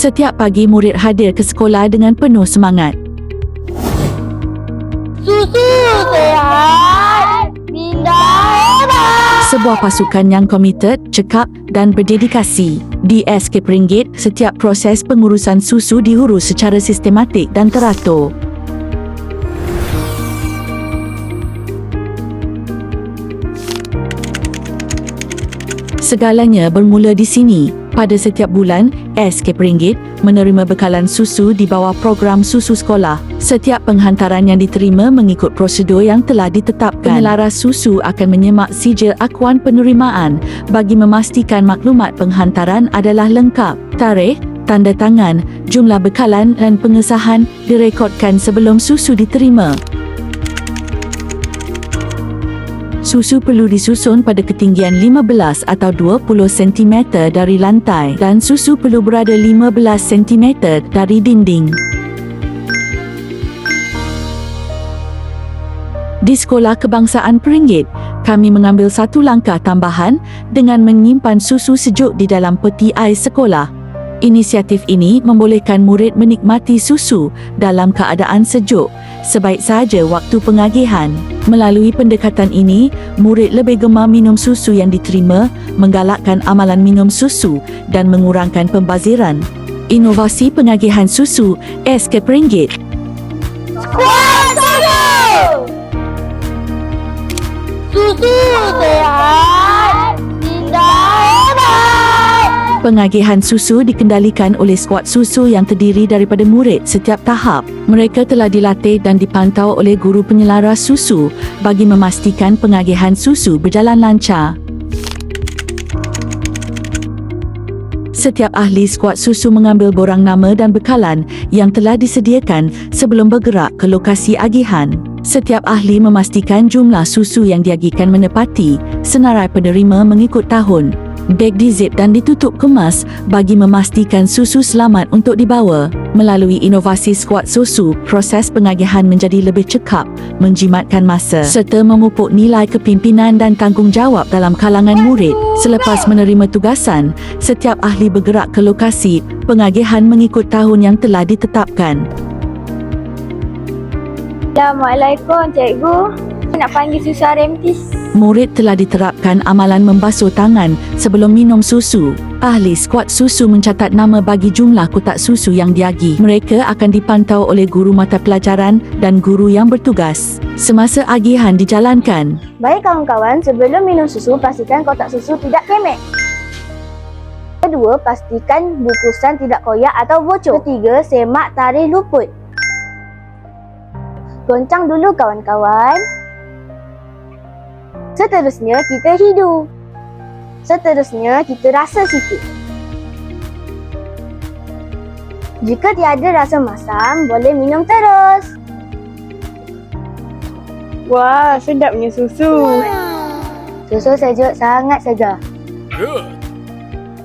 Setiap pagi murid hadir ke sekolah dengan penuh semangat. Susu sehat, pindah hebat. Sebuah pasukan yang komited, cekap dan berdedikasi. Di Escape Ringgit, setiap proses pengurusan susu diurus secara sistematik dan teratur. Segalanya bermula di sini. Pada setiap bulan, Escape Ringgit menerima bekalan susu di bawah program susu sekolah. Setiap penghantaran yang diterima mengikut prosedur yang telah ditetapkan. Penyelaras susu akan menyemak sijil akuan penerimaan bagi memastikan maklumat penghantaran adalah lengkap. Tarikh, tanda tangan, jumlah bekalan dan pengesahan direkodkan sebelum susu diterima. Susu perlu disusun pada ketinggian 15 atau 20 cm dari lantai dan susu perlu berada 15 cm dari dinding. Di Sekolah Kebangsaan Peringgit, kami mengambil satu langkah tambahan dengan menyimpan susu sejuk di dalam peti ais sekolah. Inisiatif ini membolehkan murid menikmati susu dalam keadaan sejuk, sebaik sahaja waktu pengagihan. Melalui pendekatan ini, murid lebih gemar minum susu yang diterima, menggalakkan amalan minum susu dan mengurangkan pembaziran. Inovasi pengagihan susu Escape Ringgit. Kuat susu! Susu sehat, pindah hebat. Pengagihan susu dikendalikan oleh skuad susu yang terdiri daripada murid setiap tahap. Mereka telah dilatih dan dipantau oleh guru penyelaras susu bagi memastikan pengagihan susu berjalan lancar. Setiap ahli skuad susu mengambil borang nama dan bekalan yang telah disediakan sebelum bergerak ke lokasi agihan. Setiap ahli memastikan jumlah susu yang diagikan menepati senarai penerima mengikut tahun. Beg dizip dan ditutup kemas bagi memastikan susu selamat untuk dibawa. Melalui inovasi skuad susu, proses pengagihan menjadi lebih cekap, menjimatkan masa serta memupuk nilai kepimpinan dan tanggungjawab dalam kalangan murid. Selepas menerima tugasan, setiap ahli bergerak ke lokasi pengagihan mengikut tahun yang telah ditetapkan. Assalamualaikum, cikgu. Nak panggil susu RMT. Murid telah diterapkan amalan membasuh tangan sebelum minum susu. Ahli skuad susu mencatat nama bagi jumlah kotak susu yang diagi. Mereka akan dipantau oleh guru mata pelajaran dan guru yang bertugas semasa agihan dijalankan. Baik kawan-kawan, sebelum minum susu, pastikan kotak susu tidak kemek. Kedua, pastikan bungkusan tidak koyak atau bocor. Ketiga, semak tarikh luput. Goncang dulu kawan-kawan. Seterusnya, kita hidu. Seterusnya, kita rasa sikit. Jika tiada rasa masam, boleh minum terus. Wah, sedapnya susu. Susu sejuk sangat segar.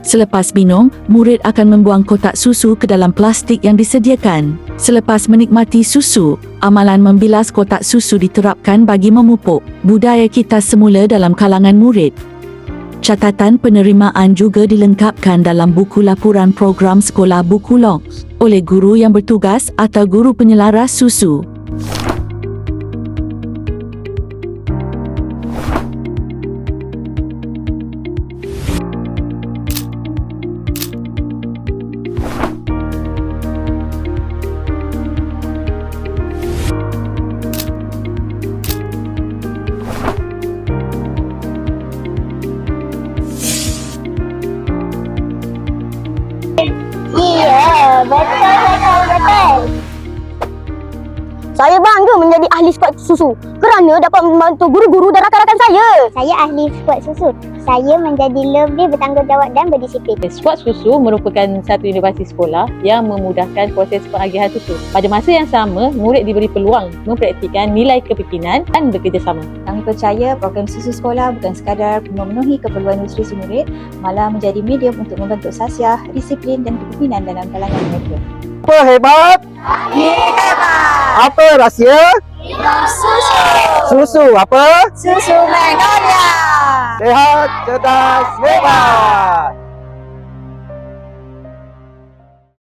Selepas minum, murid akan membuang kotak susu ke dalam plastik yang disediakan. Selepas menikmati susu, amalan membilas kotak susu diterapkan bagi memupuk budaya kita semula dalam kalangan murid. Catatan penerimaan juga dilengkapkan dalam buku laporan program sekolah buku log oleh guru yang bertugas atau guru penyelaras susu. Ya, betul. Saya bangga menjadi ahli skuad susu kerana dapat membantu guru-guru dan rakan-rakan saya. Saya ahli skuad susu. Saya menjadi lebih bertanggungjawab dan berdisiplin. Skuad susu merupakan satu inovasi sekolah yang memudahkan proses pengagihan susu. Pada masa yang sama, murid diberi peluang mempraktikkan nilai kepimpinan dan bekerjasama. Kami percaya program susu sekolah bukan sekadar memenuhi keperluan nutrisi murid, malah menjadi medium untuk membentuk sasiah, disiplin dan kepimpinan dalam kalangan mereka. Apa hebat? Apa rahsia? Susu. Susu apa? Susu Magnolia. Sehat, cerdas, hebat.